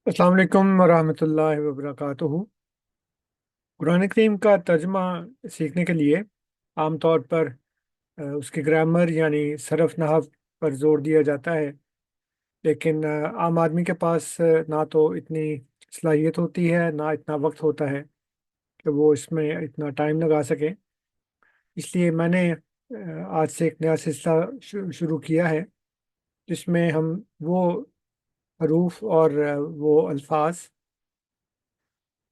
अस्सलाम वालेकुम वरहमतुल्लाहि वबरकातुहू। कुरान करीम का तर्जमा सीखने के लिए आमतौर पर उसके ग्रामर यानी सरफ नहव पर जोर दिया जाता है। लेकिन आम आदमी के पास ना तो इतनी सलाहियत होती है, ना इतना वक्त होता है कि वो इसमें इतना टाइम लगा सके। इसलिए मैंने आज से एक नया सिलसिला शुरू किया है, जिसमें हम वो हरूफ और वो अल्फाज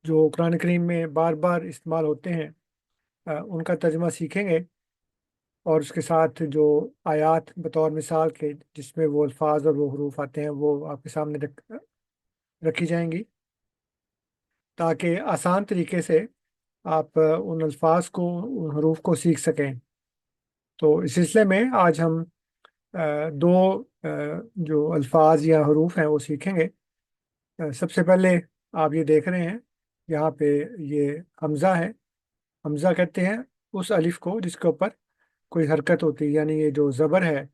जो कुरान करीम में बार बार इस्तेमाल होते हैं, उनका तर्जमा सीखेंगे। और उसके साथ जो आयात बतौर मिसाल के जिसमें वो अल्फाज और वो हरूफ आते हैं वो आपके सामने रखी जाएंगी, ताकि आसान तरीके से आप उन अल्फाज को, उन हरूफ को सीख सकें। तो इस सिलसिले में आज हम दो जो अल्फाज या हरूफ हैं वो सीखेंगे। सबसे पहले आप ये देख रहे हैं, यहाँ पे ये हमज़ा है। हमज़ा कहते हैं उस अलिफ को जिसके ऊपर कोई हरकत होती है, यानी ये जो ज़बर है,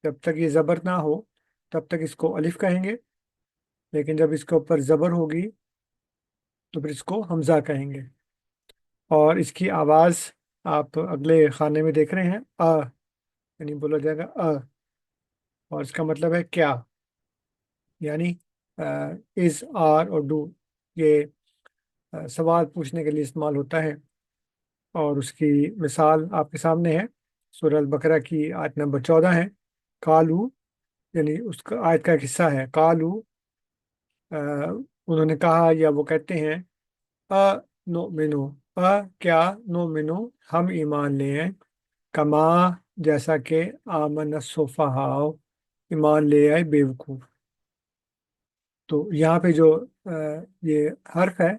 जब तक ये ज़बर ना हो तब तक इसको अलिफ कहेंगे। लेकिन जब इसके ऊपर ज़बर होगी तो फिर इसको हमज़ा कहेंगे। और इसकी आवाज़ आप अगले खाने में देख रहे हैं, यानी बोला जाएगा और इसका मतलब है क्या, यानी इज़, आर और डू। ये सवाल पूछने के लिए इस्तेमाल होता है। और उसकी मिसाल आपके सामने है, सूरह अल बकरा की आयत नंबर 14 है। कालू, यानी उसका आयत का एक हिस्सा है। कालू, अ, उन्होंने कहा या वो कहते हैं, अ नो मिनो, क्या, नो मिनो, हम ईमान ले आए, कमा, जैसा कि आमन सुफहाओ, ईमान ले आए बेवकूफ। तो यहाँ पे जो ये हर्फ है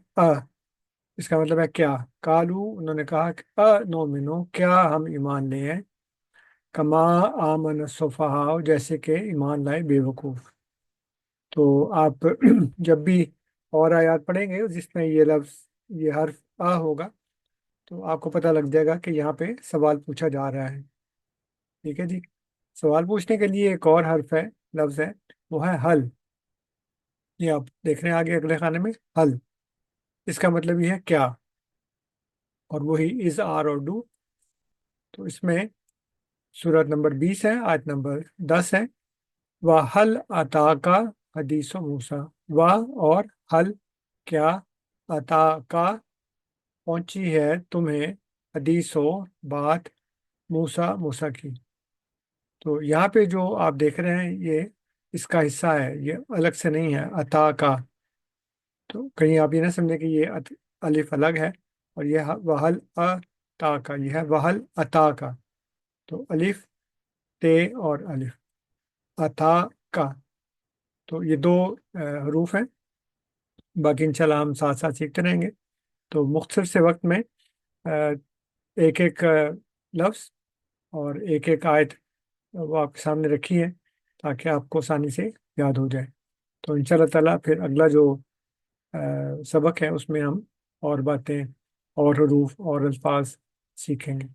इसका मतलब है क्या। कालू, उन्होंने कहा कि नो मिनो, क्या हम ईमान ले आए, कमा आमन सुफहाओ, जैसे कि ईमान लाए बेवकूफ। तो आप जब भी और आयात पढ़ेंगे जिसमें ये लफ्ज़, ये हर्फ होगा, तो आपको पता लग जाएगा कि यहाँ पे सवाल पूछा जा रहा है। ठीक है जी। सवाल पूछने के लिए एक और हर्फ है, लफ्ज़ है, वो है हल। ये आप देख रहे हैं आगे अगले खाने में, हल। इसका मतलब ये है क्या, और वही इज़, आर और डू। तो इसमें सूरत नंबर 20 है, आयत नंबर 10 है। वह हल अता का हदीस मूसा। वह और हल, क्या, अता का, पहुंची है तुम्हें, हदीसो, बात, मूसा, मूसा की। तो यहाँ पे जो आप देख रहे हैं ये इसका हिस्सा है, ये अलग से नहीं है अता का। तो कहीं आप ये ना समझे कि ये अलिफ अलग है और ये वहल अता का, ये है वहल अता का। तो अलिफ, ते और अलिफ, अता का। तो ये दो हरूफ हैं। बाकी इंशाल्लाह हम साथ साथ सीखते रहेंगे। तो मुख्तसर से वक्त में एक एक लफ्ज़ और एक एक आयत वो आपके सामने रखी है, ताकि आपको आसानी से याद हो जाए। तो इंशाल्लाह ताला फिर अगला जो सबक है उसमें हम और बातें और हरूफ और अल्फाज सीखेंगे।